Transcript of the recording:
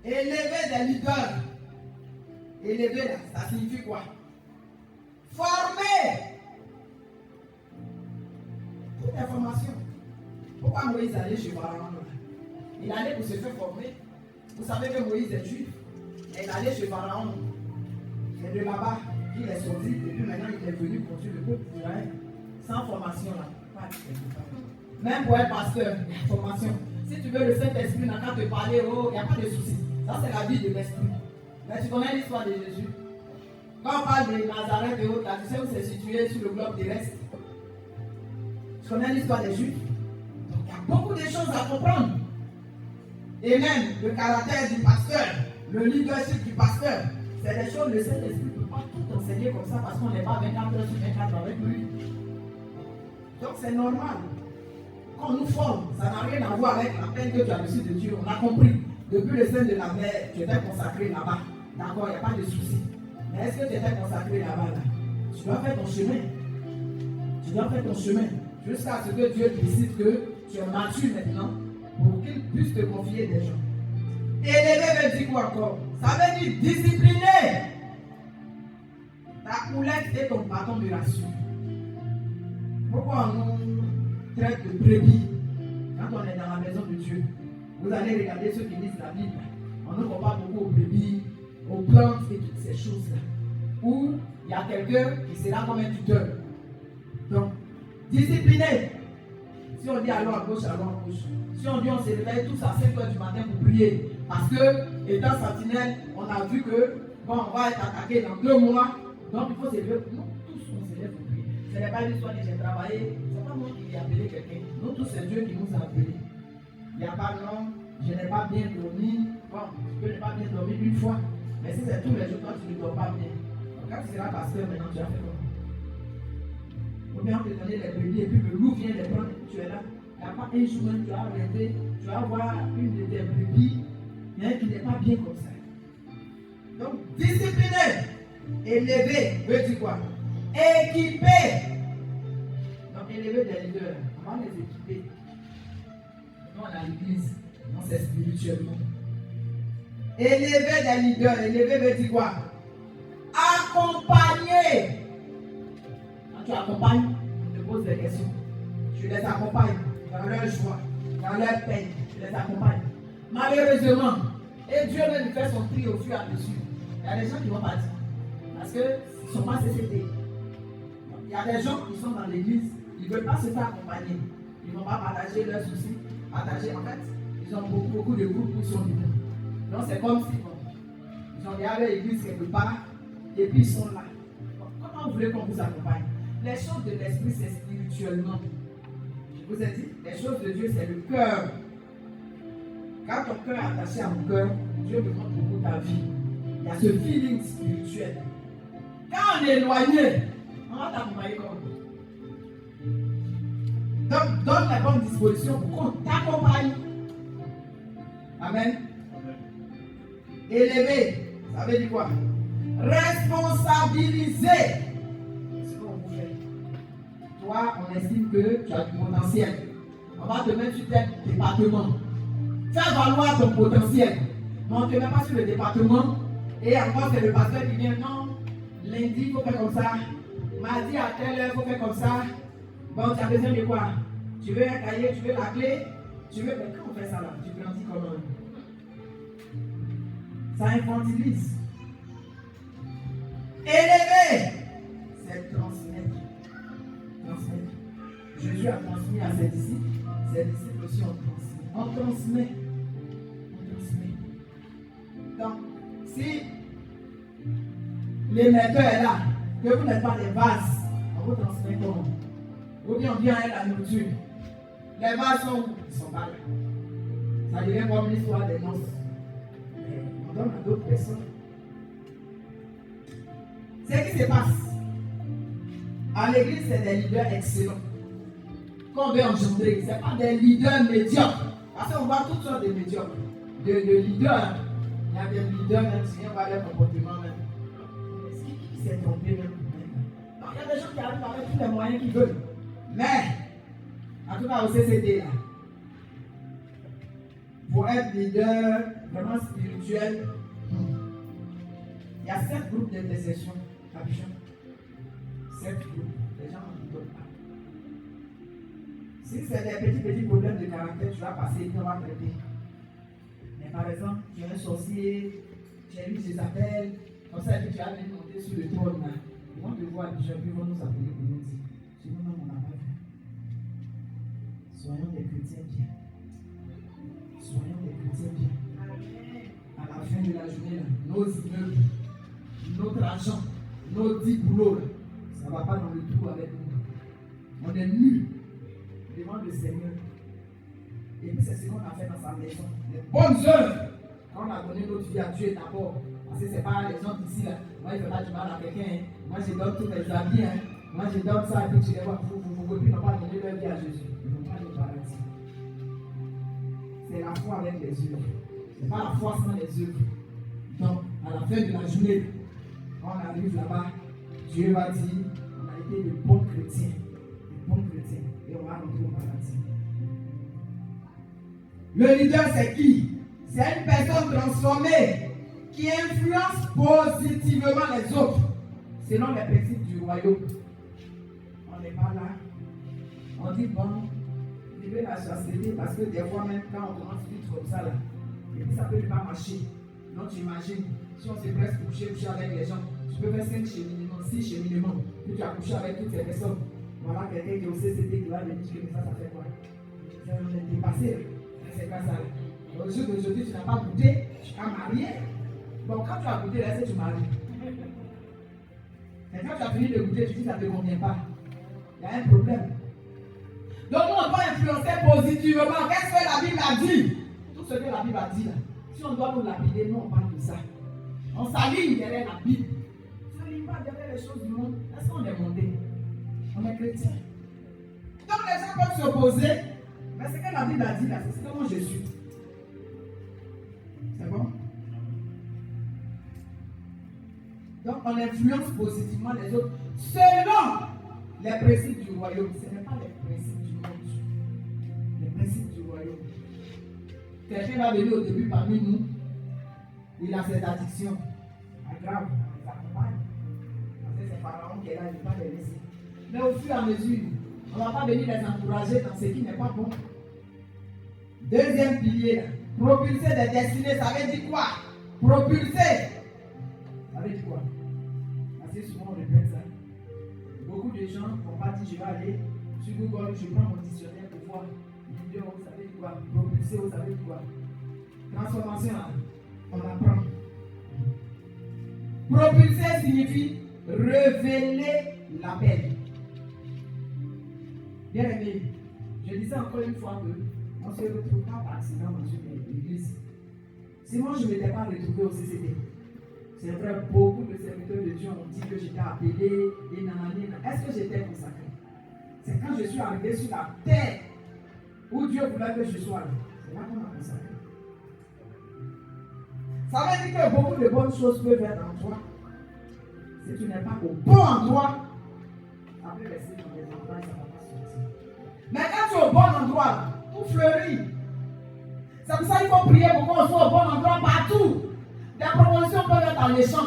Élever des leaders. Élever là, ça signifie quoi? Former. Toute information. Pourquoi Moïse allait chez Pharaon? Il allait pour se faire former. Vous savez que Moïse est juif. Et il allait chez Pharaon. C'est de là-bas qu'il est sorti. Et puis maintenant, il est venu conduire le peuple d'Israël. Sans formation là. Pas de même pour être pasteur, il y a formation. Si tu veux le Saint-Esprit n'a qu'à te parler, oh, il n'y a pas de souci. Ça, c'est la vie de l'Esprit. Mais tu connais l'histoire de Jésus. Quand on parle de Nazareth et autres, tu sais où c'est situé sur le globe terrestre. Tu connais l'histoire des Juifs. Donc, il y a beaucoup de choses à comprendre. Et même le caractère du pasteur, le leadership du pasteur, c'est des choses que le Saint-Esprit ne peut pas tout enseigner comme ça parce qu'on n'est pas 24 heures sur 24 avec lui. Donc c'est normal. Quand on nous forme, ça n'a rien à voir avec la peine que tu as reçue de Dieu. On a compris. Depuis le sein de la mère, tu étais consacré là-bas. D'accord, il n'y a pas de souci. Mais est-ce que tu étais consacré là-bas là? Tu dois faire ton chemin. Tu dois faire ton chemin. Jusqu'à ce que Dieu décide que tu es mature maintenant pour qu'il puisse te confier des gens. Élever veut dire quoi encore? Ça veut dire discipliner. Ta houlette est ton bâton de ration. Pourquoi on nous traite de brebis quand on est dans la maison de Dieu? Vous allez regarder ceux qui lisent la Bible. On nous compare beaucoup aux brebis, aux plantes et toutes ces choses-là. Où il y a quelqu'un qui sera comme un tuteur. Donc, discipliner. Si on dit allons à gauche, allons à gauche. Si on dit on se réveille tous à 5 h du matin pour prier. Parce que, étant sentinelle, on a vu que, bon, on va être attaqué dans 2 mois. Donc, il faut se lever. Nous tous, on se lève pour prier. Ce n'est pas l'histoire que j'ai travaillé. Ce n'est pas moi qui ai appelé quelqu'un. Nous tous, c'est Dieu qui nous a appelés. Il n'y a pas non, je n'ai pas bien dormi. Bon, tu peux ne pas bien dormir une fois. Mais si c'est tous les jours, toi, tu ne dors pas bien. Donc, quand tu seras pasteur, maintenant, tu as fait comment? Ou bien on te donner les brebis et puis le loup vient les prendre et puis tu es là. Il n'y a pas un jour même, tu as arrêté, tu vas voir une de tes brebis qui n'est pas bien comme ça. Donc, discipliner, élever, veut dire quoi? Équiper. Donc, élever des leaders, on va les équiper. Nous, on a l'église, non, c'est spirituellement. Élever des leaders, élever veut dire quoi? Accompagner. Quand tu accompagnes, on te pose des questions. Tu les accompagnes dans leur joie, dans leur peine. Tu les accompagnes. Malheureusement, et Dieu même fait son prix au fur et à mesure. Il y a des gens qui vont partir. Parce qu'ils ne sont pas CCT. Il y a des gens qui sont dans l'église, ils ne veulent pas se faire accompagner. Ils ne vont pas partager leurs soucis. Partager, en fait, ils ont beaucoup de groupes où ils sont libres. Donc c'est comme si, bon, ils ont regardé l'église quelque part, et puis ils sont là. Donc, comment vous voulez qu'on vous accompagne? Les choses de l'esprit, c'est spirituellement. Je vous ai dit, les choses de Dieu, c'est le cœur. Quand ton cœur est attaché à mon cœur, Dieu me montre beaucoup ta vie. Il y a ce feeling spirituel. Quand on est éloigné, on va t'accompagner comme. Donc, donne la bonne disposition pour qu'on t'accompagne. Amen. Élever, ça veut dire quoi? Responsabiliser. C'est ce qu'on vous fait. Toi, on estime que tu as du potentiel. On va te mettre sur tel département. Fais valoir ton potentiel. Mais on ne te met pas sur le département. Et encore, c'est le pasteur qui vient. Non, lundi, il faut faire comme ça. Mardi, à telle heure, il faut faire comme ça. Bon, tu as besoin de quoi? Tu veux un cahier, tu veux la clé? Tu veux. Mais quand on fait ça là, tu grandis comment? Ça infantilise. Élever, c'est transmettre. Transmettre. Jésus a transmis à ses disciples aussi ont transmis. On transmet. On transmet. Donc, si l'émetteur est là, que vous n'êtes pas des vases, on vous transmet comment? Ou bien on vient avec la nourriture. Les vases sont où? Ils sont pas là. Ça devient comme l'histoire des noces. Mais on donne à d'autres personnes. C'est ce qui se passe. À l'église, c'est des leaders excellents. Qu'on veut engendrer, ce n'est pas des leaders médiocres. Parce qu'on voit toutes sortes de médiocres. De leaders. Il y a des leaders, même si on va leur comportement même. Qui s'est trompé même? Donc, il y a des gens qui arrivent avec tous les moyens qu'ils veulent. Mais, en tout cas, au CCT, là, pour être leader vraiment spirituel, il y a 7 groupes d'intercession. Capuchon. 7 groupes. Les gens ne donnent pas. Si c'est des petits problèmes de caractère, tu vas passer et on va traiter. Mais par exemple, tu es un sorcier, tu as lu ses appels, comme ça, tu vas venir monter sur le trône. Ils vont te voir, les gens vont nous appeler pour nous dire, c'est nous-mêmes, on n'a pas vu. Soyons des chrétiens bien. Soyons des chrétiens bien. À la fin de la journée, nos immeubles, notre argent, nos 10 boulots, ça ne va pas dans le trou avec nous. On est nus devant le Seigneur. Et puis c'est ce qu'on a fait dans sa maison. Les bonnes œuvres. Quand on a donné notre vie à Dieu d'abord. Parce que ce n'est pas les gens d'ici là. Moi, je ne fais pas du mal à quelqu'un. Hein. Moi, je donne tous mes habits. Hein. Moi, je donne ça. Et puis tu les vois. Vos copines n'ont pas donné leur vie à Jésus. Ils n'ont pas le paradis. C'est la foi avec les œuvres. Ce n'est pas la foi sans les œuvres. Donc, à la fin de la journée, quand on arrive là-bas, Dieu va dire, on a été de bons chrétiens. De bons chrétiens. Et on va rentrer au paradis. Le leader, c'est qui? C'est une personne transformée qui influence positivement les autres selon les principes du royaume. On n'est pas là. On dit bon, vivez la chasteté parce que des fois même quand on commence vite comme ça là, et puis ça peut ne pas marcher. Donc tu imagines, si on se presse pour coucher avec les gens, tu peux faire 5 cheminements, 6 cheminements, puis tu as couché avec toutes ces personnes. Voilà quelqu'un qui est au CCT qui va venir dire que ça fait quoi? On est dépassé. C'est pas ça. Au jour d'aujourd'hui, tu n'as pas goûté, tu as marié. Donc quand tu as goûté, laisse tu maries. Et quand tu as fini de goûter, tu dis que ça ne te convient pas. Il y a un problème. Donc nous, on doit influencer positivement. Qu'est-ce que la Bible a dit? Tout ce que la Bible a dit là. Si on doit nous lapider, nous on parle de ça. On s'aligne derrière la Bible. On ne s'aligne pas derrière les choses du monde. Est-ce qu'on est monté? On est chrétien. Donc les gens peuvent s'opposer. Mais ce que la Bible a dit là, c'est comment je suis. C'est bon? Donc on influence positivement les autres selon les principes du royaume. Ce n'est pas les principes du monde. Les principes du royaume. Quelqu'un va venir au début parmi nous. Il a cette addiction. Pas grave, on les accompagne. Parce que c'est Pharaon qui est là, il ne va pas les laisser. Mais au fur et à mesure, on ne va pas venir les encourager dans ce qui n'est pas bon. Deuxième pilier, propulser des destinées, ça veut dire quoi? Propulser. Ça veut dire quoi? Assez souvent on répète ça. Beaucoup de gens vont pas dire je vais aller sur Google, je prends mon dictionnaire pour voir. Vidéo, vous savez quoi? Propulser, vous savez quoi? Transformation, on apprend. Propulser signifie révéler l'appel. Bien aimé, je disais encore une fois que on ne se retrouve pas par accident dans une église. Sinon, je ne m'étais pas retrouvé au CCT. C'est vrai, beaucoup de serviteurs de Dieu ont dit que j'étais appelé et nanana. Est-ce que j'étais consacré? C'est quand je suis arrivé sur la terre où Dieu voulait que je sois là. C'est là qu'on m'a consacré. Ça veut dire que beaucoup de bonnes choses peuvent être en toi. Si tu n'es pas au bon endroit, après rester dans les endroits, ça ne va pas sortir. Mais quand tu es au bon endroit, tout fleurit. C'est pour ça qu'il faut prier pour qu'on soit au bon endroit partout. Des promotions peuvent être dans les champs.